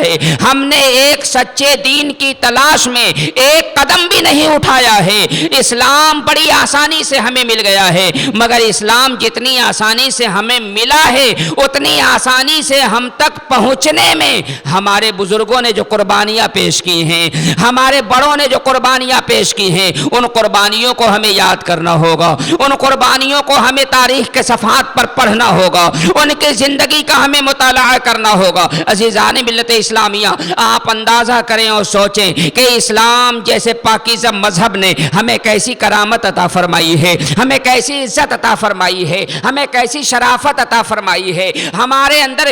ہے, ہم نے ایک سچے دین کی تلاش میں ایک قدم بھی نہیں اٹھایا ہے. اسلام بڑی آسانی سے ہمیں مل گیا ہے, مگر اسلام جتنی آسانی سے ہمیں ملا ہے اتنی آسانی سے ہم تک پہنچنے میں ہمارے بزرگوں نے جو قربانیاں پیش کی ہیں, ہمارے بڑوں نے جو قربانیاں پیش کی ہیں, ان قربانیوں کو ہمیں یاد کرنا ہوگا, ان قربانیوں کو ہمیں تاریخ کے صفحات پر پڑھنا ہوگا, ان کی زندگی کا ہمیں مطالعہ کرنا ہوگا. عزیزان ملت اسلامیہ, آپ اندازہ کریں اور سوچیں کہ اسلام جیسے پاکیزہ مذہب نے ہمیں کیسی کرامت عطا فرمائی ہے, ہمیں کیسی عزت عطا فرمائی ہے, ہمیں کیسی شرافت عطا فرمائی ہے. ہمارے اندر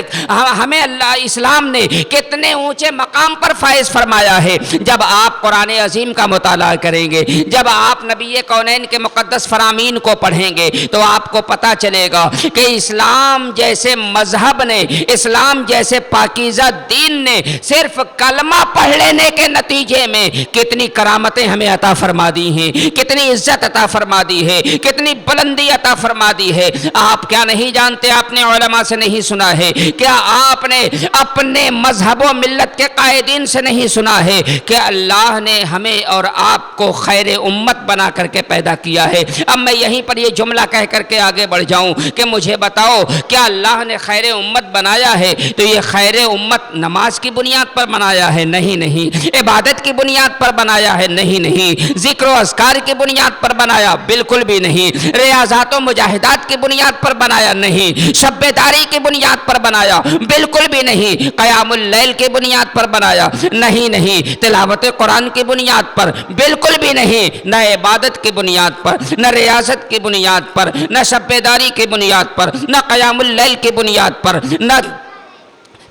ہمیں اللہ اسلام نے کتنے اونچے مقام پر فائز فرمایا ہے. جب آپ قرآن عظیم کا مطالعہ کریں گے, جب آپ نبی کونین کے مقدس فرامین کو پڑھیں گے, تو آپ کو پتہ چلے گا کہ اسلام جیسے مذہب نے, اسلام جیسے پاکیزہ دین نے صرف کلمہ پڑھ لینے کے نتیجے میں کتنی کرامتیں ہمیں عطا فرما دی ہیں, کتنی عزت عطا فرما دی ہے, کتنی بلندی عطا فرما دی ہے. آپ کیا نہیں جانتے, آپ نے علماء سے نہیں سنا ہے, کیا آپ نے اپنے مذہب و ملت کے قائدین سے نہیں سنا ہے کہ اللہ نے ہمیں اور آپ کو خیر امت بنا کر کے پیدا کیا ہے. اب میں یہیں پر یہ جملہ کہہ کر کے آگے بڑھ جاؤں کہ مجھے بتاؤ, کیا اللہ نے خیر امت بنایا ہے تو یہ خیر امت نماز کی بنیاد پر بنایا ہے؟ نہیں نہیں. عبادت کی بنیاد پر بنایا ہے؟ نہیں نہیں. ذکر و اذکار کی بنیاد پر بنایا؟ بالکل بھی نہیں. ریاضات و مجاہدات کی بنیاد پر بنایا؟ نہیں. شب داری کی بنیاد پر بنایا؟ بالکل بھی نہیں. قیام اللیل کی بنیاد پر بنایا؟ نہیں نہیں. تلاوت قرآن کی بنیاد پر؟ بالکل بھی نہیں. نہ عبادت کی بنیاد پر, نہ ریاضت کی بنیاد پر, نہ شب داری کی بنیاد پر, نہ قیام اللیل کی بنیاد پر, نہ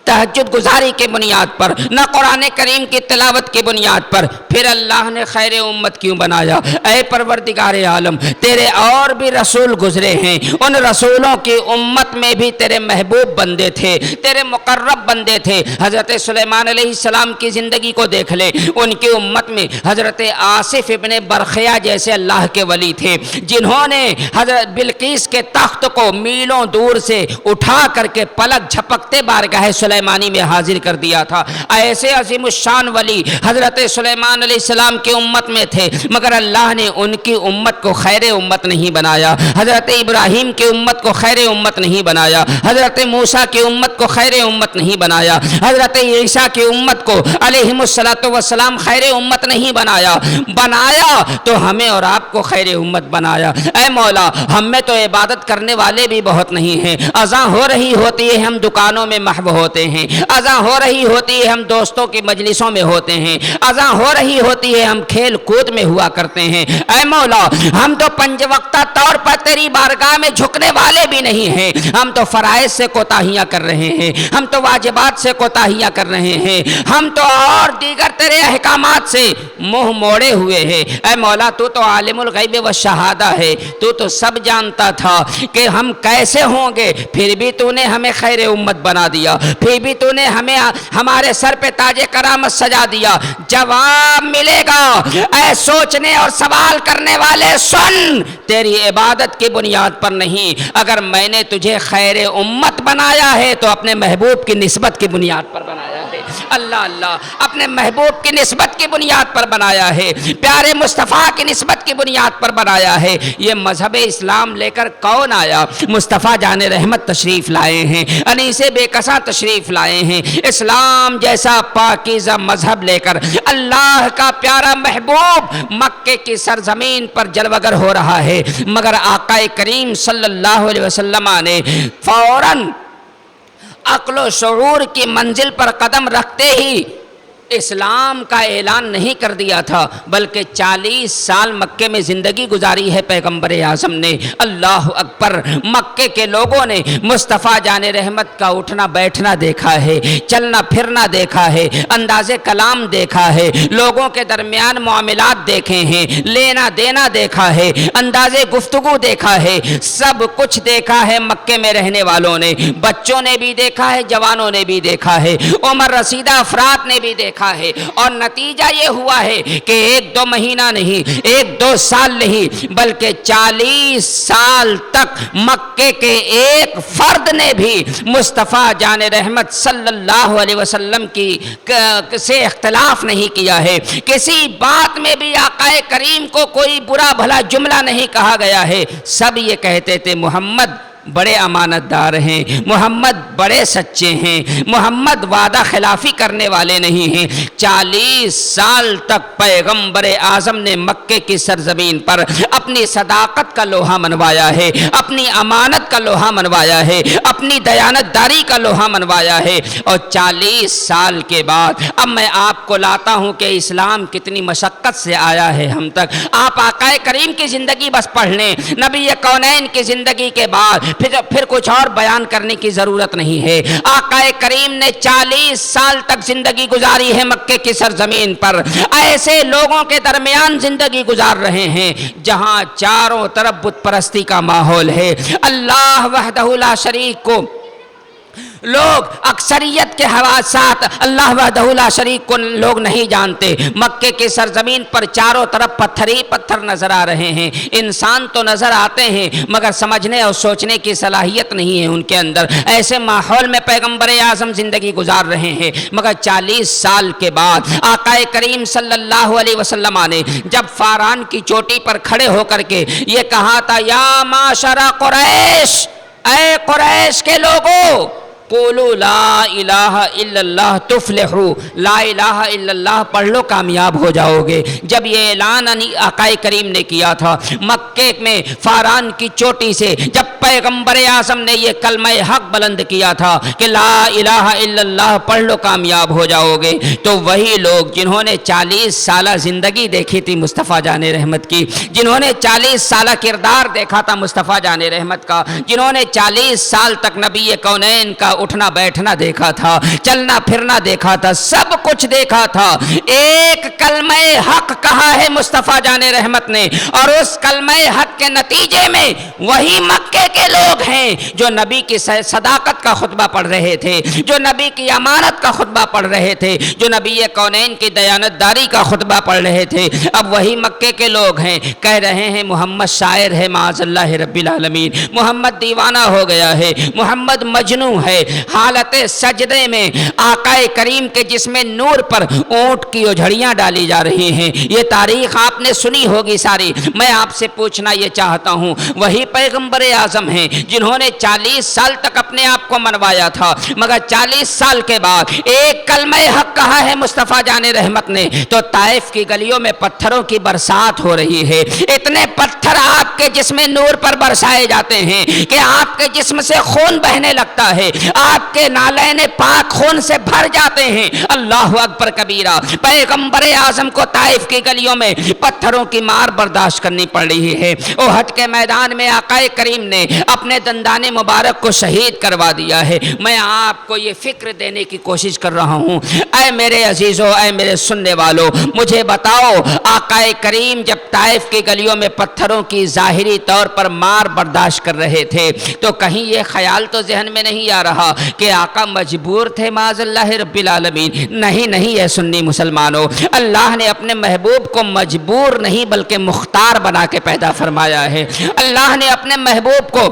تہجد گزاری کی بنیاد پر, نہ قرآن کریم کی تلاوت کی بنیاد پر. پھر اللہ نے خیر امت کیوں بنایا؟ اے پروردگار عالم, تیرے اور بھی رسول گزرے ہیں, ان رسولوں کی امت میں بھی تیرے محبوب بندے تھے, تیرے مقرب بندے تھے. حضرت سلیمان علیہ السلام کی زندگی کو دیکھ لے, ان کی امت میں حضرت آصف ابن برخیا جیسے اللہ کے ولی تھے, جنہوں نے حضرت بلقیس کے تخت کو میلوں دور سے اٹھا کر کے پلک جھپکتے بارگاہ سلیمانی میں حاضر کر دیا تھا. ایسے عظیم الشان ولی حضرت سلیمان علیہ السلام کی امت میں تھے, مگر اللہ نے ان کی امت کو خیر امت نہیں بنایا. حضرت ابراہیم کی امت کو خیر امت نہیں بنایا, حضرت موسیٰ کی امت کو خیر امت نہیں بنایا, حضرت عیسیٰ کی امت کو علیہم الصلاۃ والسلام خیر امت نہیں بنایا. بنایا تو ہمیں اور آپ کو خیر امت بنایا. اے مولا, ہم میں تو عبادت کرنے والے بھی بہت نہیں ہیں. اذان ہو رہی ہوتی ہے ہم دکانوں میں محو ہوتے ہیں, اذان ہو رہی ہوتی ہے ہم دوستوں کی مجلسوں میں ہوتے ہیں, اذان ہو رہی ہوتی ہے ہم کھیل کود میں ہوا کرتے ہیں. اے مولا, ہم تو پنج وقتہ طور پر تیری بارگاہ میں جھکنے والے بھی نہیں ہیں. ہم تو فرائض سے کوتاہیاں کر رہے ہیں, ہم تو واجبات سے کوتاہیاں کر رہے ہیں, ہم تو اور دیگر تیرے احکامات سے منہ موڑے ہوئے ہیں. اے مولا, تو تو عالم الغیب والشہادہ ہے, تو تو سب جانتا تھا کہ ہم کیسے ہوں گے, پھر بھی تو نے ہمیں خیر امت بنا دیا, پھر بھی تو نے ہمیں ہمارے سر پہ تاج کرامت سجا دیا. جواب ملے گا, اے سوچنے اور سوال کرنے والے سن, تیری عبادت کی بنیاد پر نہیں. اگر میں نے تجھے خیر امت بنایا ہے تو اپنے محبوب کی نسبت کی بنیاد پر بنایا ہے. اللہ اللہ, اپنے محبوب کی نسبت کی بنیاد پر بنایا ہے, پیارے مصطفیٰ کی نسبت کی بنیاد پر بنایا ہے. یہ مذہب اسلام لے کر کون آیا؟ مصطفیٰ جان رحمت تشریف لائے ہیں, انیس بے کساں تشریف لائے ہیں. اسلام جیسا پاکیزہ مذہب لے کر اللہ کا پیارا محبوب مکے کی سرزمین پر جلوگر ہو رہا ہے, مگر آقا کریم صلی اللہ علیہ وسلم نے فوراً عقل و شعور کی منزل پر قدم رکھتے ہی اسلام کا اعلان نہیں کر دیا تھا, بلکہ 40 سال مکے میں زندگی گزاری ہے پیغمبر اعظم نے. اللہ اکبر. مکے کے لوگوں نے مصطفیٰ جان رحمت کا اٹھنا بیٹھنا دیکھا ہے, چلنا پھرنا دیکھا ہے, انداز کلام دیکھا ہے, لوگوں کے درمیان معاملات دیکھے ہیں, لینا دینا دیکھا ہے, انداز گفتگو دیکھا ہے, سب کچھ دیکھا ہے مکے میں رہنے والوں نے. بچوں نے بھی دیکھا ہے, جوانوں نے بھی دیکھا ہے, عمر رسیدہ افراد نے بھی دیکھا دیکھا ہے اور نتیجہ یہ ہوا ہے کہ 1-2 مہینہ نہیں، 1-2 سال نہیں، بلکہ 40 سال تک مکے کے ایک فرد نے بھی مصطفیٰ جان رحمت صلی اللہ علیہ وسلم کی سے اختلاف نہیں کیا ہے۔ کسی بات میں بھی آقا کریم کو کوئی برا بھلا جملہ نہیں کہا گیا ہے۔ سب یہ کہتے تھے محمد بڑے امانت دار ہیں، محمد بڑے سچے ہیں، محمد وعدہ خلافی کرنے والے نہیں ہیں۔ 40 سال تک پیغمبر اعظم نے مکے کی سرزمین پر اپنی صداقت کا لوہا منوایا ہے، اپنی امانت کا لوہا منوایا ہے، اپنی دیانت داری کا لوہا منوایا ہے۔ اور 40 سال کے بعد اب میں آپ کو لاتا ہوں کہ اسلام کتنی مشقت سے آیا ہے ہم تک۔ آپ آقا کریم کی زندگی بس پڑھ لیں، نبی کونین کی زندگی کے بعد پھر کچھ اور بیان کرنے کی ضرورت نہیں ہے۔ آقا کریم نے 40 سال تک زندگی گزاری ہے مکے کی سرزمین پر، ایسے لوگوں کے درمیان زندگی گزار رہے ہیں جہاں چاروں طرف بت پرستی کا ماحول ہے۔ اللہ وحدہ لا شریک کو لوگ اکثریت کے حواسات اللہ وحدہ لا شریک کو لوگ نہیں جانتے۔ مکے کی سرزمین پر چاروں طرف پتھر ہی پتھر نظر آ رہے ہیں، انسان تو نظر آتے ہیں مگر سمجھنے اور سوچنے کی صلاحیت نہیں ہے ان کے اندر۔ ایسے ماحول میں پیغمبر اعظم زندگی گزار رہے ہیں، مگر 40 سال کے بعد آقا کریم صلی اللہ علیہ وسلم نے جب فاران کی چوٹی پر کھڑے ہو کر کے یہ کہا تھا، یا معاشر قریش، اے قریش کے لوگوں، قولوا لا الہ الا اللہ تفلحوا، لا الہ الا اللہ پڑھ لو کامیاب ہو جاؤ گے۔ جب یہ اعلان آقا کریم نے کیا تھا مکے میں فاران کی چوٹی سے، جب پیغمبر اعظم نے یہ کلمہ حق بلند کیا تھا کہ لا الہ الا اللہ پڑھ لو کامیاب ہو جاؤ گے، تو وہی لوگ جنہوں نے 40 سالہ زندگی دیکھی تھی مصطفیٰ جان رحمت کی، جنہوں نے 40 سالہ کردار دیکھا تھا مصطفیٰ جان رحمت کا، جنہوں نے 40 سال تک نبی کونین کا اٹھنا بیٹھنا دیکھا تھا، چلنا پھرنا دیکھا تھا، سب کچھ دیکھا تھا، ایک کلمہ حق کہا ہے مصطفیٰ جان رحمت نے، اور اس کلمہ حق کے نتیجے میں وہی مکے کے لوگ ہیں جو نبی کی صداقت کا خطبہ پڑھ رہے تھے، جو نبی کی امانت کا خطبہ پڑھ رہے تھے، جو نبی کونین کی دیانت داری کا خطبہ پڑھ رہے تھے۔ اب وہی مکے کے لوگ ہیں کہہ رہے ہیں محمد شاعر ہے معاذ اللہ رب العالمین، محمد دیوانہ ہو گیا ہے، محمد مجنوں ہے۔ حالت سجدے میں آقا کریم کے جسم نور پر اونٹ کی اجھڑیاں ڈالی جا رہی ہیں۔ یہ تاریخ آپ نے سنی ہوگی ساری۔ میں آپ سے پوچھنا یہ چاہتا ہوں، وہی پیغمبر اعظم ہیں جنہوں نے 40 سال تک اپنے آپ کو منوایا تھا، مگر 40 سال کے بعد ایک کلمہ حق کہا ہے مصطفیٰ جان رحمت نے تو طائف کی گلیوں میں پتھروں کی برسات ہو رہی ہے۔ اتنے پتھر آپ کے جسم نور پر برسائے جاتے ہیں کہ آپ کے جسم سے خون بہنے لگتا ہے، آپ کے نالین پاک خون سے بھر جاتے ہیں۔ اللہ اکبر کبیرہ، پیغمبر اعظم کو طائف کی گلیوں میں پتھروں کی مار برداشت کرنی پڑ رہی ہے۔ احد کے میدان میں آقا کریم نے اپنے دندان مبارک کو شہید کروا دیا ہے۔ میں آپ کو یہ فکر دینے کی کوشش کر رہا ہوں، اے میرے عزیزو، اے میرے سننے والو، مجھے بتاؤ آقا کریم جب طائف کی گلیوں میں پتھروں کی ظاہری طور پر مار برداشت کر رہے تھے تو کہیں یہ خیال تو ذہن میں نہیں آ رہا کہ آقا مجبور تھے معاذ اللہ رب العالمین؟ نہیں نہیں اے سنی مسلمانوں، اللہ نے اپنے محبوب کو مجبور نہیں بلکہ مختار بنا کے پیدا فرمایا ہے۔ اللہ نے اپنے محبوب کو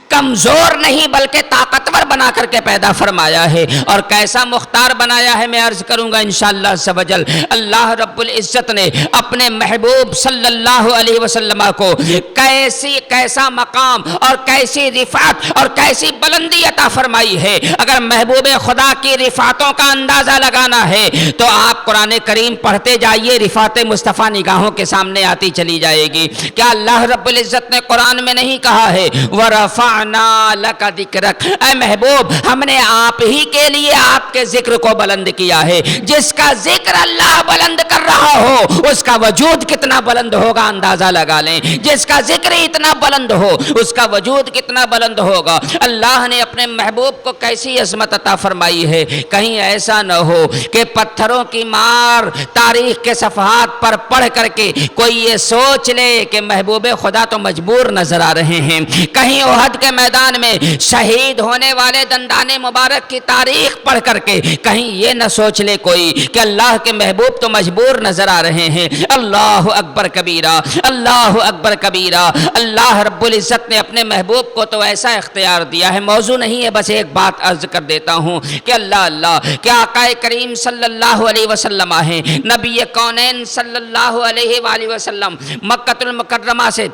کمزور نہیں بلکہ طاقتور بنا کر کے پیدا فرمایا ہے۔ اور کیسا مختار بنایا ہے میں عرض کروں گا انشاءاللہ عز و جل۔ اللہ رب العزت نے اپنے محبوب صلی اللہ علیہ وسلم کو کیسا مقام اور کیسی رفعت اور کیسی بلندی عطا فرمائی ہے۔ اگر محبوب خدا کی رفعتوں کا اندازہ لگانا ہے تو آپ قرآن کریم پڑھتے جائیے، رفعت مصطفیٰ نگاہوں کے سامنے آتی چلی جائے گی۔ کیا اللہ رب العزت نے قرآن میں نہیں کہا ہے وَرَفَعْنَا لَكَ ذِكْرَكَ، اے محبوب ہم نے آپ ہی کے لیے آپ کے ذکر کو بلند کیا ہے۔ جس کا ذکر اللہ بلند کر رہا ہو اس کا وجود کتنا بلند ہوگا اندازہ لگا لیں۔ جس کا ذکر اتنا بلند ہو اس کا وجود کتنا بلند ہوگا۔ اللہ نے اپنے محبوب کو کیسی عظمت عطا فرمائی ہے، کہیں ایسا نہ ہو کہ پتھروں کی مار تاریخ کے صفحات پر پڑھ کر کے کوئی یہ سوچ لے کہ محبوب خدا تو مجبور نظر آ رہے ہیں۔ کہیں احد کے میدان میں شہید ہونے والے دندان مبارک کی تاریخ پڑھ کر کے کہیں یہ نہ سوچ لے کوئی کہ اللہ کے محبوب تو مجبور نظر آ رہے ہیں۔ اللہ اکبر کبیرہ، اللہ اکبر کبیرہ۔ اللہ رب العزت نے اپنے محبوب کو تو ایسا اختیار دیا ہے، موضوع نہیں ہے، بس ایک بات عرض کر دیتا ہوں کہ اللہ کہ آقا کریم صلی اللہ علیہ وسلم ہیں، نبی کونین صلی اللہ علیہ وآلہ وسلم مکہ المکرمہ سے،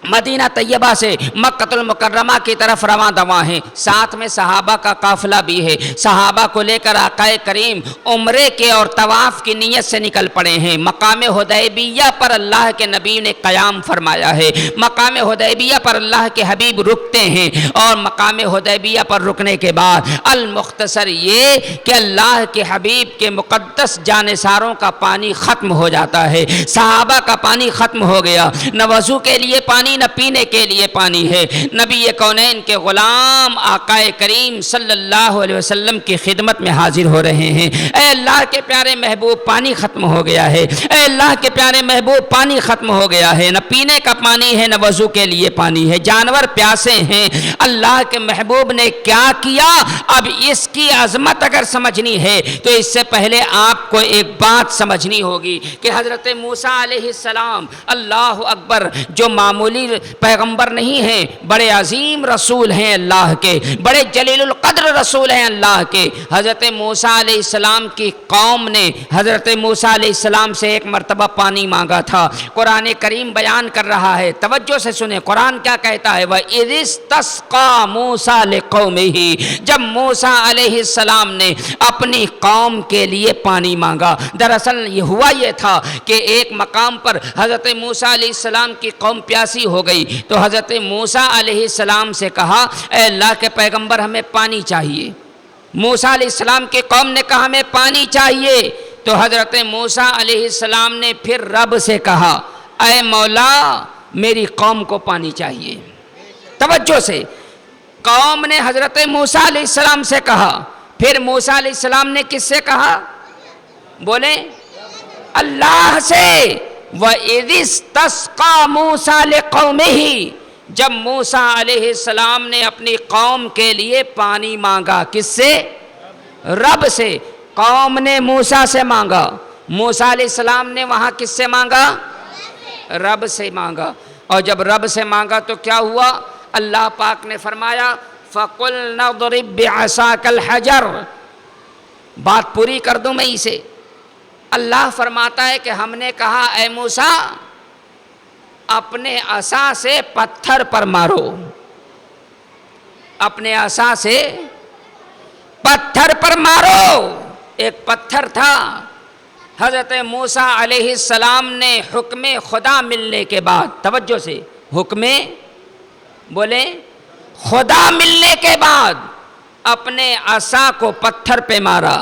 مدینہ طیبہ سے مکہ المکرمہ کی طرف رواں دواں ہیں، ساتھ میں صحابہ کا قافلہ بھی ہے۔ صحابہ کو لے کر آقا کریم عمرے کے اور طواف کی نیت سے نکل پڑے ہیں۔ مقام حدیبیہ پر اللہ کے نبی نے قیام فرمایا ہے، مقام حدیبیہ پر اللہ کے حبیب رکتے ہیں، اور مقام حدیبیہ پر رکنے کے بعد المختصر یہ کہ اللہ کے حبیب کے مقدس جانثاروں کا پانی ختم ہو جاتا ہے، صحابہ کا پانی ختم ہو گیا، نہ وضو کے لیے پانی نہ پینے کے لیے پانی ہے۔ نبی کونین کے غلام آقا کریم صلی اللہ علیہ وسلم کی خدمت میں حاضر ہو رہے ہیں۔ اے اللہ کے پیارے محبوب، پانی ختم ہو گیا ہے، اے اللہ کے پیارے محبوب، پانی ختم ہو گیا ہے، نہ پینے کا پانی ہے نہ وضو کے لیے پانی ہے، جانور پیاسے ہیں۔ اللہ کے محبوب نے کیا کیا؟ اب اس کی عظمت اگر سمجھنی ہے تو اس سے پہلے آپ کو ایک بات سمجھنی ہوگی کہ حضرت موسیٰ علیہ السلام، اللہ اکبر، جو معمولی پیغمبر نہیں ہیں، بڑے عظیم رسول ہیں اللہ کے، بڑے جلیل القدر رسول ہیں اللہ کے۔ حضرت موسیٰ علیہ السلام کی قوم نے حضرت موسیٰ علیہ السلام سے ایک مرتبہ پانی مانگا تھا۔ قرآن کریم بیان کر رہا ہے، توجہ سے سنیں قرآن کیا کہتا ہے، وَإِذِ اسْتَسْقَىٰ مُوسَىٰ لِقَوْمِهِ، جب موسیٰ علیہ السلام نے اپنی قوم کے لیے پانی مانگا۔ دراصل یہ ہوا یہ تھا کہ ایک مقام پر حضرت موسیٰ علیہ السلام کی قوم پیاسی ہو گئی تو حضرت موسیٰ علیہ السلام سے کہا، اے اللہ کے پیغمبر ہمیں پانی چاہیے۔ موسیٰ علیہ السلام کی قوم نے کہا ہمیں پانی چاہیے، تو حضرت موسیٰ علیہ السلام نے پھر رب سے کہا، اے مولا میری قوم کو پانی چاہیے۔ توجہ سے، قوم نے حضرت موسیٰ علیہ السلام سے کہا، پھر موسیٰ علیہ السلام نے کس سے کہا؟ بولیں، اللہ سے۔ وَإِذِ اسْتَسْقَىٰ مُوسَىٰ لِقَوْمِهِ، جب موسیٰ علیہ السلام نے اپنی قوم کے لیے پانی مانگا، کس سے؟ رب سے۔ قوم نے موسیٰ سے مانگا، موسیٰ علیہ السلام نے وہاں کس سے مانگا؟ رب سے مانگا۔ اور جب رب سے مانگا تو کیا ہوا؟ اللہ پاک نے فرمایا فَقُلْنَا اضْرِب بِعَصَاكَ الْحَجَرَ، بات پوری کر دوں میں اسے۔ اللہ فرماتا ہے کہ ہم نے کہا اے موسیٰ اپنے عصا سے پتھر پر مارو، اپنے عصا سے پتھر پر مارو۔ ایک پتھر تھا، حضرت موسیٰ علیہ السلام نے حکم خدا ملنے کے بعد، توجہ سے، حکم بولیں خدا ملنے کے بعد اپنے عصا کو پتھر پہ مارا،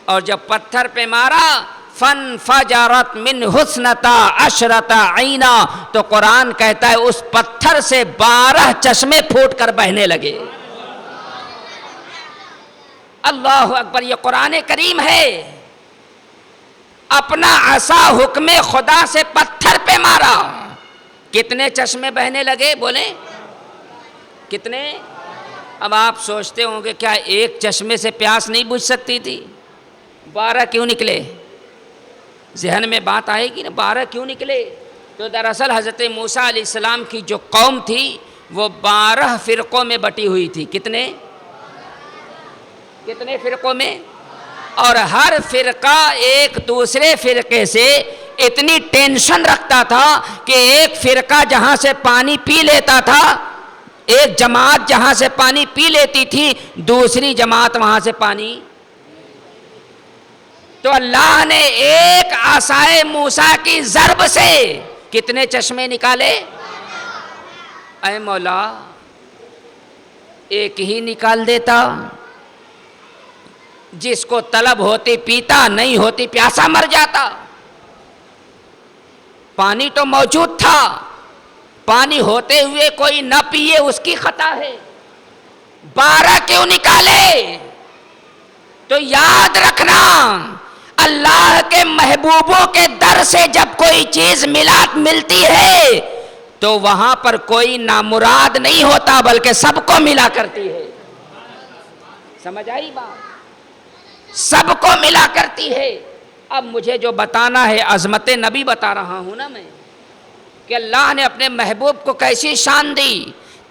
اور جب پتھر پہ مارا فَانْفَجَرَتْ مِنْهُ اثْنَتَا عَشْرَةَ عَيْنًا، تو قرآن کہتا ہے اس پتھر سے 12 چشمے پھوٹ کر بہنے لگے۔ اللہ اکبر، یہ قرآن کریم ہے۔ اپنا عصا حکم خدا سے پتھر پہ مارا، کتنے چشمے بہنے لگے؟ بولیں کتنے؟ اب آپ سوچتے ہوں گے کیا ایک چشمے سے پیاس نہیں بجھ سکتی تھی؟ 12 کیوں نکلے؟ ذہن میں بات آئے گی نا، 12 کیوں نکلے؟ تو دراصل حضرت موسیٰ علیہ السلام کی جو قوم تھی وہ 12 فرقوں میں بٹی ہوئی تھی۔ کتنے فرقوں میں؟ اور ہر فرقہ ایک دوسرے فرقے سے اتنی ٹینشن رکھتا تھا کہ ایک فرقہ جہاں سے پانی پی لیتا تھا، ایک جماعت جہاں سے پانی پی لیتی تھی، دوسری جماعت وہاں سے پانی۔ تو اللہ نے ایک عصائے موسیٰ کی ضرب سے کتنے چشمے نکالے؟ اے مولا ایک ہی نکال دیتا، جس کو طلب ہوتی پیتا، نہیں ہوتی پیاسا مر جاتا۔ پانی تو موجود تھا، پانی ہوتے ہوئے کوئی نہ پیے اس کی خطا ہے۔ 12 کیوں نکالے؟ تو یاد رکھنا اللہ کے محبوبوں کے در سے جب کوئی چیز ملتی ہے تو وہاں پر کوئی نامراد نہیں ہوتا بلکہ سب کو ملا کرتی ہے. سمجھ آئی بات؟ سب کو ملا کرتی ہے. اب مجھے جو بتانا ہے عظمت نبی بتا رہا ہوں نا میں، کہ اللہ نے اپنے محبوب کو کیسی شان دی.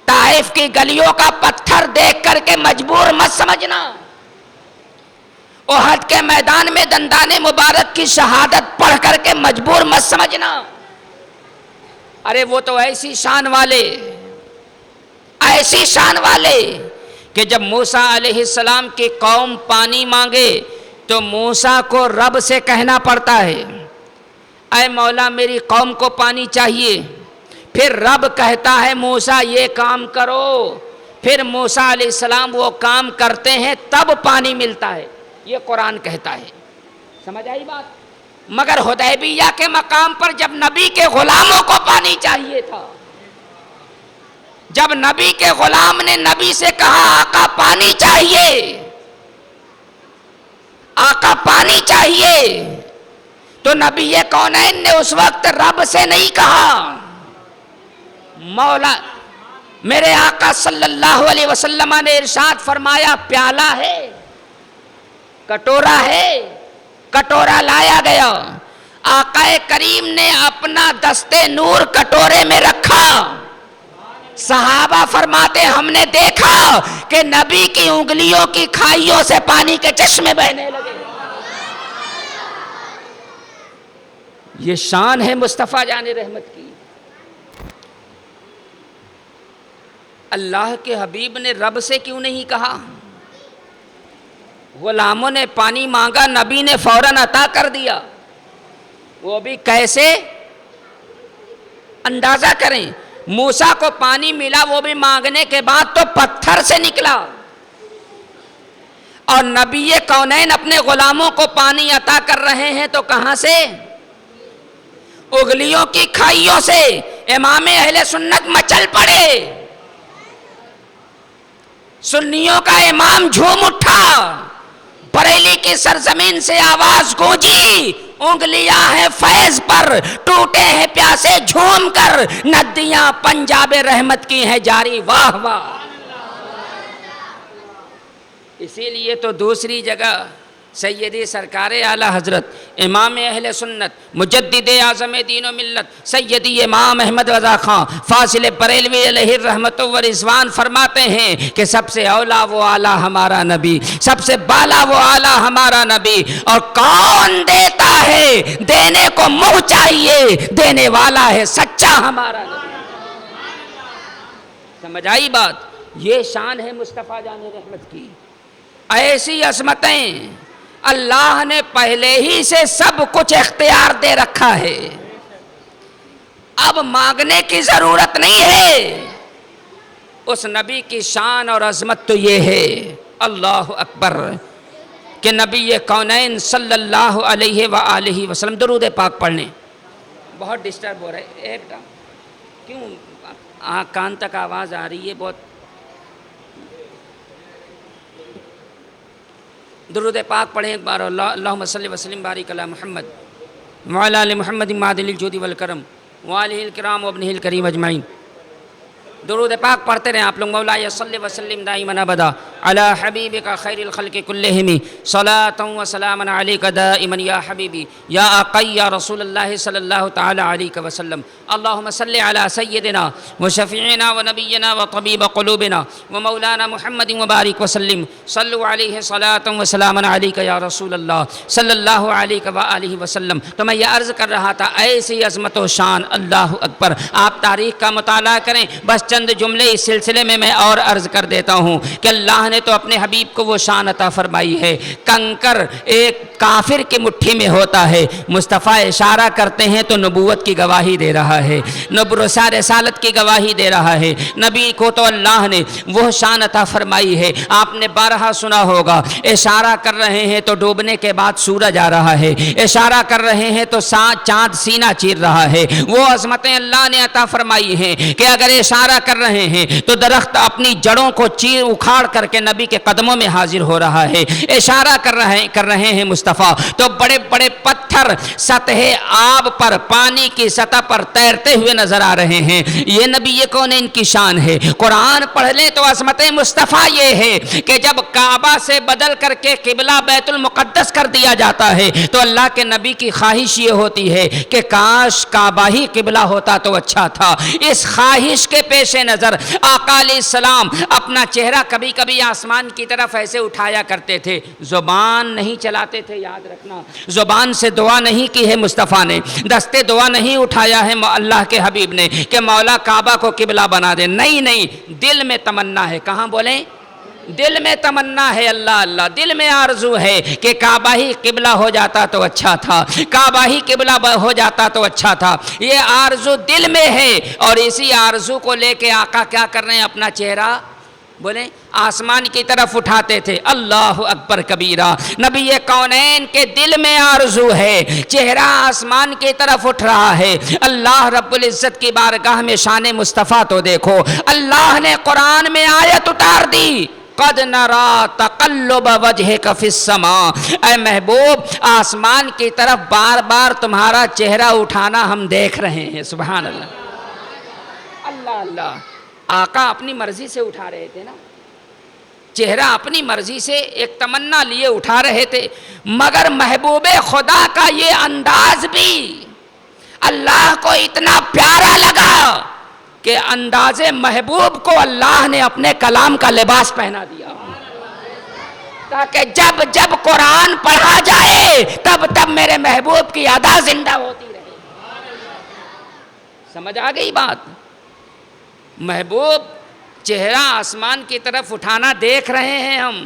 طائف کی گلیوں کا پتھر دیکھ کر کے مجبور مت سمجھنا، احد کے میدان میں دندان مبارک کی شہادت پڑھ کر کے مجبور مت سمجھنا. ارے وہ تو ایسی شان والے کہ جب موسیٰ علیہ السلام کی قوم پانی مانگے تو موسیٰ کو رب سے کہنا پڑتا ہے اے مولا میری قوم کو پانی چاہیے. پھر رب کہتا ہے موسیٰ یہ کام کرو، پھر موسیٰ علیہ السلام وہ کام کرتے ہیں تب پانی ملتا ہے. یہ قرآن کہتا ہے. سمجھ آئی بات؟ مگر حدیبیہ کے مقام پر جب نبی کے غلاموں کو پانی چاہیے تھا، جب نبی کے غلام نے نبی سے کہا آقا پانی چاہیے، آقا پانی چاہیے، تو نبی کونین نے اس وقت رب سے نہیں کہا مولا. میرے آقا صلی اللہ علیہ وسلم نے ارشاد فرمایا پیالہ ہے، کٹورا ہے، کٹورا لایا گیا. آقا کریم نے اپنا دستے نور کٹورے میں رکھا. صحابہ فرماتے ہم نے دیکھا کہ نبی کی انگلیوں کی کھائیوں سے پانی کے چشمے بہنے لگے. یہ شان ہے مصطفیٰ جان رحمت کی. اللہ کے حبیب نے رب سے کیوں نہیں کہا؟ غلاموں نے پانی مانگا، نبی نے فوراً عطا کر دیا. وہ بھی کیسے؟ اندازہ کریں. موسیٰ کو پانی ملا، وہ بھی مانگنے کے بعد تو پتھر سے نکلا، اور نبی کونین اپنے غلاموں کو پانی عطا کر رہے ہیں تو کہاں سے؟ انگلیوں کی کھائیوں سے. امام اہل سنت مچل پڑے، سنیوں کا امام جھوم اٹھا، بریلی کی سرزمین سے آواز گونجی انگلیاں ہیں فیض پر، ٹوٹے ہیں پیاسے جھوم کر، ندیاں پنجاب رحمت کی ہیں جاری. واہ واہ. اسی لیے تو دوسری جگہ سیدی سرکار اعلی حضرت امام اہل سنت مجدد اعظم دین و ملت سیدی امام احمد رضا خان فاضل بریلوی علیہ الرحمت و رضوان فرماتے ہیں کہ سب سے اولا وہ اعلی ہمارا نبی، سب سے بالا وہ اعلی ہمارا نبی. اور کون دیتا ہے؟ دینے کو منہ چاہیے، دینے والا ہے سچا ہمارا نبی. سمجھ آئی بات؟ یہ شان ہے مصطفیٰ جان رحمت کی. ایسی عظمتیں اللہ نے پہلے ہی سے سب کچھ اختیار دے رکھا ہے، اب مانگنے کی ضرورت نہیں ہے. اس نبی کی شان اور عظمت تو یہ ہے، اللہ اکبر، کہ نبی کونین صلی اللہ علیہ وآلہ وسلم. درود پاک پڑھ لیں. بہت ڈسٹرب ہو رہا ہے، ایک کیوں کان تک آواز آ رہی ہے بہت. درود پاک پڑھیں ایک بار. اللہم صلی وسلم بارک علی محمد وعلی آل محمد معدل الجود والکرم وآلہ الکرام وابنہ الکریم اجمعین. درود پاک پڑھتے رہیں آپ لوگ. مولا صلی وسلم دائما ابدا علی حبیبک خیر الخلق کلہم صلاۃ و سلام علیک دائما یا حبیبی یا آقی یا رسول اللہ صلی اللہ تعالی علیہ وسلم. اللہم صلی علی سیدنا و شفیعنا و نبینا و طبیب قلوبنا و مولانا محمد مبارک وسلم. صلو علیہ صلاۃ و سلام علیک یا رسول اللہ صلی اللہ علیہ وآلہ وسلم. تو میں یہ عرض کر رہا تھا ایسی عظمت و شان. اللہ اکبر. آپ تاریخ کا مطالعہ کریں. بس چند جملے اس سلسلے میں اور عرض کر دیتا ہوں کہ اللہ نے تو اپنے حبیب کو وہ شان عطا فرمائی ہے. کنکر ایک کافر کی مٹھی میں ہوتا ہے، مصطفیٰ اشارہ کرتے ہیں تو نبوت کی گواہی دے رہا ہے، رسالت کی گواہی دے رہا ہے. نبی کو تو اللہ نے وہ شان عطا فرمائی ہے. آپ نے بارہا سنا ہوگا، اشارہ کر رہے ہیں تو ڈوبنے کے بعد سورج آ رہا ہے، اشارہ کر رہے ہیں تو چاند سینہ چیر رہا ہے. وہ عظمتیں اللہ نے عطا فرمائی ہیں کہ اگر اشارہ کر رہے ہیں تو درخت اپنی جڑوں کو اکھاڑ کر کے نبی کے قدموں میں حاضر ہو رہا ہے، اشارہ کر رہے ہیں مصطفیٰ، تو بڑے بڑے پتھر سطح آب پر، پانی کی سطح پر تیرتے ہوئے نظر آ رہے ہیں۔ یہ نبی یہ کونین کی شان ہے۔ قرآن پڑھ لیں تو عظمت مصطفیٰ یہ ہے کہ جب کعبہ سے بدل کر کے قبلہ بیت المقدس کر دیا جاتا ہے تو اللہ کے نبی کی خواہش یہ ہوتی ہے کہ کاش کعبہ ہی قبلہ ہوتا تو اچھا تھا۔ اس خواہش کے پیش نظر آقا علیہ السلام اپنا چہرہ کبھی کبھی آسمان کی طرف ایسے اٹھایا کرتے تھے، زبان نہیں چلاتے تھے، یاد رکھنا، زبان سے دعا نہیں کی ہے مصطفیٰ نے، دستے دعا نہیں اٹھایا ہے اللہ کے حبیب نے کہ مولا کعبہ کو قبلہ بنا دے، نہیں، دل میں تمنا ہے، کہاں بولیں؟ دل میں تمنا ہے، اللہ اللہ، دل میں آرزو ہے کہ کعبہ ہی قبلہ ہو جاتا تو اچھا تھا، کعبہ ہی قبلہ ہو جاتا تو اچھا تھا، یہ آرزو دل میں ہے۔ اور اسی آرزو کو لے کے آقا کیا کر رہے ہیں؟ اپنا چہرہ بولیں آسمان کی طرف اٹھاتے تھے۔ اللہ اکبر کبیرہ، نبی کونین کے دل میں آرزو ہے، چہرہ آسمان کی طرف اٹھ رہا ہے۔ اللہ رب العزت کی بارگاہ میں شان مصطفیٰ تو دیکھو، اللہ نے قرآن میں آیت اتار دی، قد نرا تقلب وجہک فی السماء، اے محبوب آسمان کی طرف بار بار تمہارا چہرہ اٹھانا ہم دیکھ رہے ہیں۔ سبحان اللہ، اللہ اللہ، آقا اپنی مرضی سے اٹھا رہے تھے نا، چہرہ اپنی مرضی سے ایک تمنا لیے اٹھا رہے تھے، مگر محبوب خدا کا یہ انداز بھی اللہ کو اتنا پیارا لگا کہ انداز محبوب کو اللہ نے اپنے کلام کا لباس پہنا دیا، تاکہ جب جب قرآن پڑھا جائے تب تب میرے محبوب کی ادا زندہ ہوتی رہے۔ سمجھ آ گئی بات؟ محبوب چہرہ آسمان کی طرف اٹھانا دیکھ رہے ہیں ہم،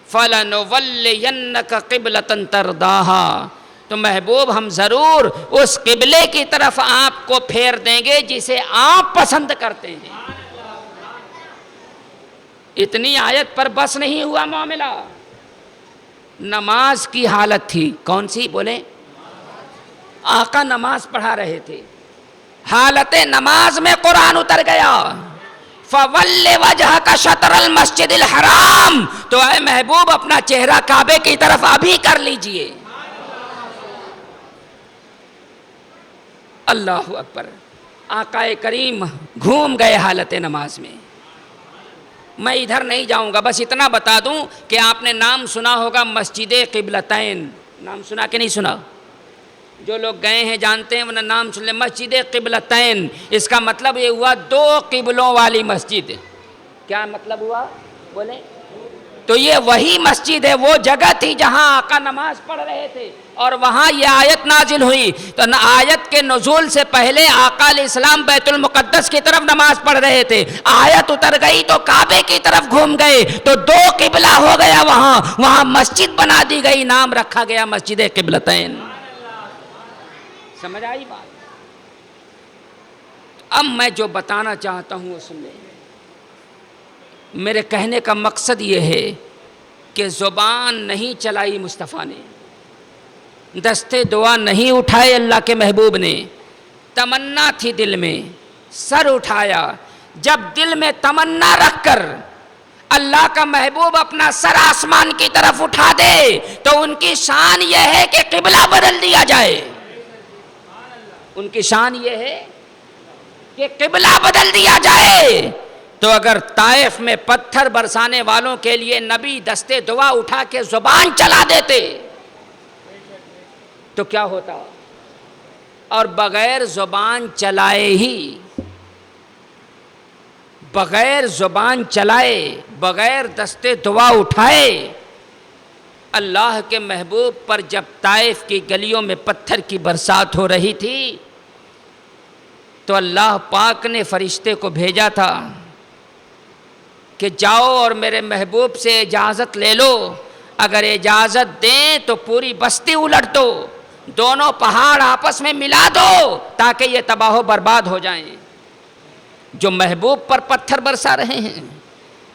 فَلَنُوَلِّيَنَّكَ قِبْلَةً تَرْضَاهَا، تو محبوب ہم ضرور اس قبلے کی طرف آپ کو پھیر دیں گے جسے آپ پسند کرتے ہیں۔ اتنی آیت پر بس نہیں ہوا معاملہ، نماز کی حالت تھی، کون سی بولیں؟ آقا نماز پڑھا رہے تھے، حالت نماز میں قرآن اتر گیا، فَوَلِّ وَجْهَكَ شَطْرَ الْمَسْجِدِ الْحَرَامِ، تو اے محبوب اپنا چہرہ کعبے کی طرف ابھی کر لیجئے۔ اللہ اکبر، آقا کریم گھوم گئے حالت نماز میں۔ میں ادھر نہیں جاؤں گا، بس اتنا بتا دوں کہ آپ نے نام سنا ہوگا مسجد قبلتین، نام سنا کہ نہیں سنا؟ جو لوگ گئے ہیں جانتے ہیں، ورنہ نام سن لیں، مسجد قبلتین، اس کا مطلب یہ ہوا دو قبلوں والی مسجد۔ کیا مطلب ہوا بولیں؟ تو یہ وہی مسجد ہے، وہ جگہ تھی جہاں آقا نماز پڑھ رہے تھے، اور وہاں یہ آیت نازل ہوئی۔ تو آیت کے نزول سے پہلے آقا علیہ السلام بیت المقدس کی طرف نماز پڑھ رہے تھے، آیت اتر گئی تو کعبے کی طرف گھوم گئے، تو دو قبلہ ہو گیا، وہاں مسجد بنا دی گئی، نام رکھا گیا مسجد قبلتین۔ سمجھ آئی بات؟ اب میں جو بتانا چاہتا ہوں وہ سن لیں۔ میرے کہنے کا مقصد یہ ہے کہ زبان نہیں چلائی مصطفیٰ نے، دستے دعا نہیں اٹھائے اللہ کے محبوب نے، تمنا تھی دل میں، سر اٹھایا۔ جب دل میں تمنا رکھ کر اللہ کا محبوب اپنا سر آسمان کی طرف اٹھا دے تو ان کی شان یہ ہے کہ قبلہ بدل دیا جائے، ان کی شان یہ ہے کہ قبلہ بدل دیا جائے۔ تو اگر طائف میں پتھر برسانے والوں کے لیے نبی دستے دعا اٹھا کے زبان چلا دیتے تو کیا ہوتا؟ اور بغیر زبان چلائے ہی، بغیر زبان چلائے، بغیر دستے دعا اٹھائے، اللہ کے محبوب پر جب طائف کی گلیوں میں پتھر کی برسات ہو رہی تھی تو اللہ پاک نے فرشتے کو بھیجا تھا کہ جاؤ اور میرے محبوب سے اجازت لے لو، اگر اجازت دیں تو پوری بستی الٹ دو، دونوں پہاڑ آپس میں ملا دو تاکہ یہ تباہ و برباد ہو جائیں۔ جو محبوب پر پتھر برسا رہے ہیں،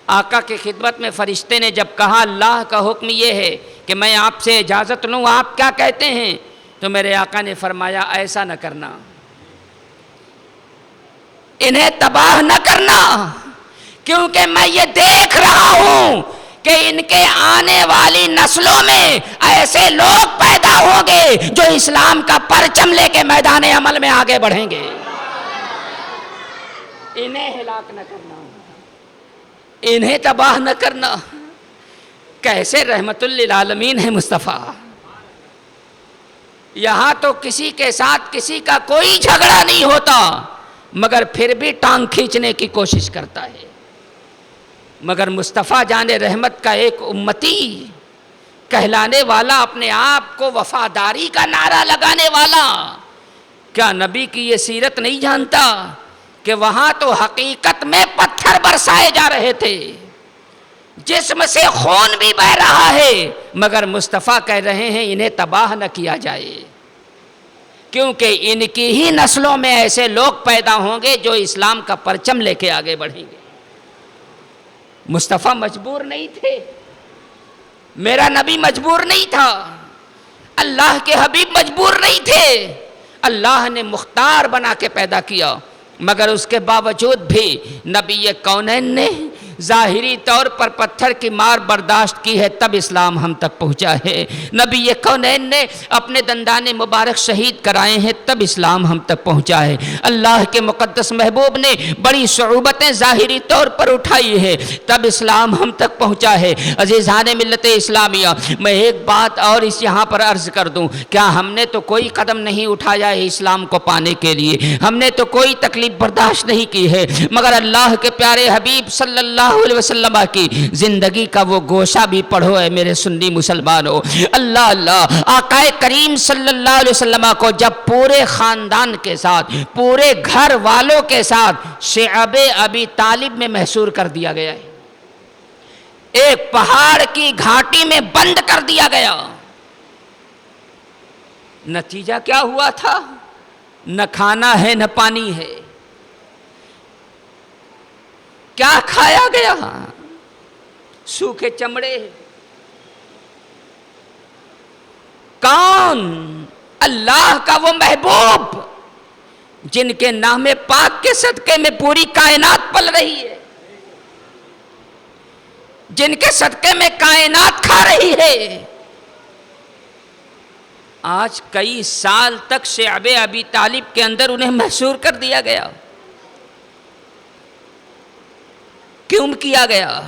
آقا کی خدمت میں فرشتے نے جب کہا اللہ کا حکم یہ ہے کہ میں آپ سے اجازت لوں، آپ کیا کہتے ہیں؟ تو میرے آقا نے فرمایا ایسا نہ کرنا، انہیں تباہ نہ کرنا، کیونکہ میں یہ دیکھ رہا ہوں کہ ان کے آنے والی نسلوں میں ایسے لوگ پیدا ہوں گے جو اسلام کا پرچم لے کے میدان عمل میں آگے بڑھیں گے. انہیں ہلاک نہ کرنا، انہیں تباہ نہ کرنا. کیسے رحمت للعالمین ہے مصطفیٰ. یہاں تو کسی کے ساتھ کسی کا کوئی جھگڑا نہیں ہوتا، مگر پھر بھی ٹانگ کھینچنے کی کوشش کرتا ہے. مگر مصطفیٰ جان رحمت کا ایک امتی کہلانے والا، اپنے آپ کو وفاداری کا نعرہ لگانے والا، کیا نبی کی یہ سیرت نہیں جانتا کہ وہاں تو حقیقت میں پتھر برسائے جا رہے تھے، جسم سے خون بھی بہہ رہا ہے، مگر مصطفیٰ کہہ رہے ہیں انہیں تباہ نہ کیا جائے، کیونکہ ان کی ہی نسلوں میں ایسے لوگ پیدا ہوں گے جو اسلام کا پرچم لے کے آگے بڑھیں گے. مصطفیٰ مجبور نہیں تھے، میرا نبی مجبور نہیں تھا، اللہ کے حبیب مجبور نہیں تھے. اللہ نے مختار بنا کے پیدا کیا، مگر اس کے باوجود بھی نبی کونین نے ظاہری طور پر پتھر کی مار برداشت کی ہے، تب اسلام ہم تک پہنچا ہے. نبی کونین نے اپنے دندان مبارک شہید کرائے ہیں، تب اسلام ہم تک پہنچا ہے. اللہ کے مقدس محبوب نے بڑی صعوبتیں ظاہری طور پر اٹھائی ہے، تب اسلام ہم تک پہنچا ہے. عزیزان ملت اسلامیہ، میں ایک بات اور اس یہاں پر عرض کر دوں، کیا ہم نے تو کوئی قدم نہیں اٹھایا ہے اسلام کو پانے کے لیے، ہم نے تو کوئی تکلیف برداشت نہیں کی ہے، مگر اللہ کے پیارے حبیب صلی اللہ علیہ وسلم کی زندگی کا وہ گوشہ بھی پڑھو اے میرے سنی مسلمانوں. اللہ اللہ، آقا کریم صلی اللہ علیہ وسلم کو جب پورے خاندان کے ساتھ، پورے گھر والوں کے ساتھ شعب ابی طالب میں محصور کر دیا گیا ہے، ایک پہاڑ کی گھاٹی میں بند کر دیا گیا. نتیجہ کیا ہوا تھا؟ نہ کھانا ہے نہ پانی ہے. کیا کھایا گیا؟ سوکھے چمڑے. کون؟ اللہ کا وہ محبوب جن کے نام پاک کے صدقے میں پوری کائنات پل رہی ہے، جن کے صدقے میں کائنات کھا رہی ہے. آج کئی سال تک شعب ابی طالب کے اندر انہیں محصور کر دیا گیا. کیوں کیا گیا؟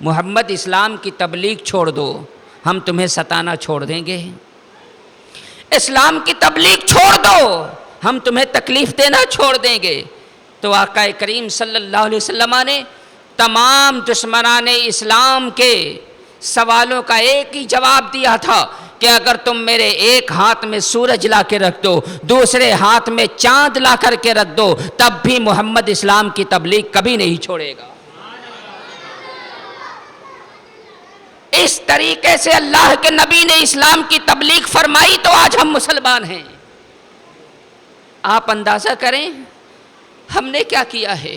محمد اسلام کی تبلیغ چھوڑ دو، ہم تمہیں ستانا چھوڑ دیں گے. اسلام کی تبلیغ چھوڑ دو، ہم تمہیں تکلیف دینا چھوڑ دیں گے. تو آقا کریم صلی اللہ علیہ وسلم نے تمام دشمنان اسلام کے سوالوں کا ایک ہی جواب دیا تھا کہ اگر تم میرے ایک ہاتھ میں سورج لا کے رکھ دو، دوسرے ہاتھ میں چاند لا کر کے رکھ دو، تب بھی محمد اسلام کی تبلیغ کبھی نہیں چھوڑے گا. اس طریقے سے اللہ کے نبی نے اسلام کی تبلیغ فرمائی تو آج ہم مسلمان ہیں. آپ اندازہ کریں ہم نے کیا کیا ہے.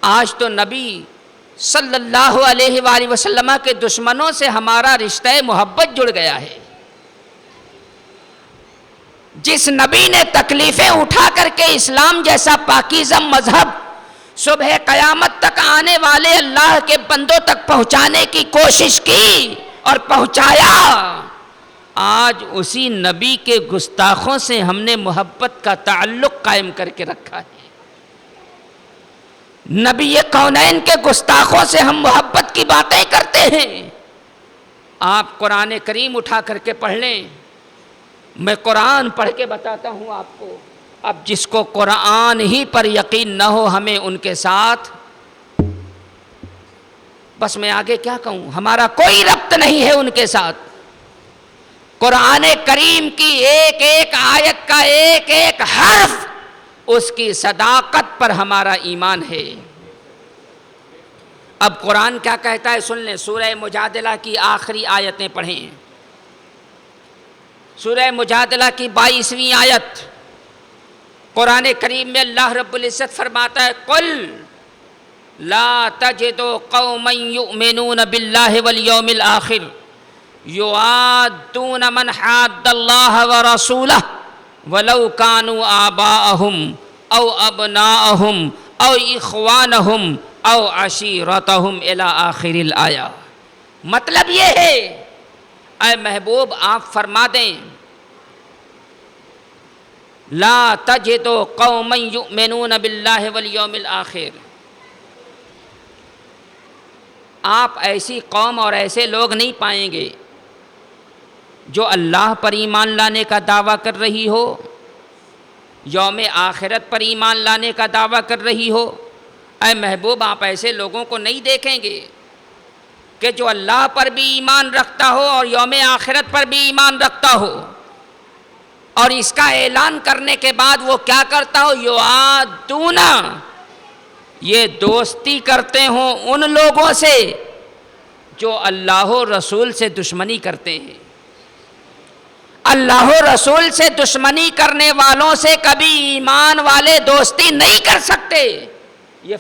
آج تو نبی صلی اللہ علیہ وآلہ وسلم کے دشمنوں سے ہمارا رشتہ محبت جڑ گیا ہے. جس نبی نے تکلیفیں اٹھا کر کے اسلام جیسا پاکیزہ مذہب صبح قیامت تک آنے والے اللہ کے بندوں تک پہنچانے کی کوشش کی اور پہنچایا، آج اسی نبی کے گستاخوں سے ہم نے محبت کا تعلق قائم کر کے رکھا ہے. نبی کونین کے گستاخوں سے ہم محبت کی باتیں کرتے ہیں. آپ قرآن کریم اٹھا کر کے پڑھ لیں، میں قرآن پڑھ کے بتاتا ہوں آپ کو. اب جس کو قرآن ہی پر یقین نہ ہو، ہمیں ان کے ساتھ، بس میں آگے کیا کہوں، ہمارا کوئی ربط نہیں ہے ان کے ساتھ. قرآن کریم کی ایک ایک آیت کا ایک ایک حرف، اس کی صداقت پر ہمارا ایمان ہے. اب قرآن کیا کہتا ہے سن لیں. سورہ مجادلہ کی آخری آیتیں پڑھیں. سورہ مجادلہ کی 22ویں آیت قرآن کریم میں اللہ رب العزت فرماتا ہے، قل لا تجد قوما یؤمنون باللہ والیوم الآخر یوادون من حاد اللہ ورسولہ ولو كانوا آباءهم او ابناءهم او اخوانهم او عشیرتہم الی آخر الآیہ۔ مطلب یہ ہے اے محبوب آپ فرما دیں لا تجد قوما یؤمنون باللہ والیوم الآخر، آپ ایسی قوم اور ایسے لوگ نہیں پائیں گے جو اللہ پر ایمان لانے کا دعویٰ کر رہی ہو، یوم آخرت پر ایمان لانے کا دعویٰ کر رہی ہو۔ اے محبوب آپ ایسے لوگوں کو نہیں دیکھیں گے کہ جو اللہ پر بھی ایمان رکھتا ہو اور یوم آخرت پر بھی ایمان رکھتا ہو، اور اس کا اعلان کرنے کے بعد وہ کیا کرتا ہو، یعادون، یہ دوستی کرتے ہوں ان لوگوں سے جو اللہ و رسول سے دشمنی کرتے ہیں۔ اللہ و رسول سے دشمنی کرنے والوں سے کبھی ایمان والے دوستی نہیں کر سکتے، یہ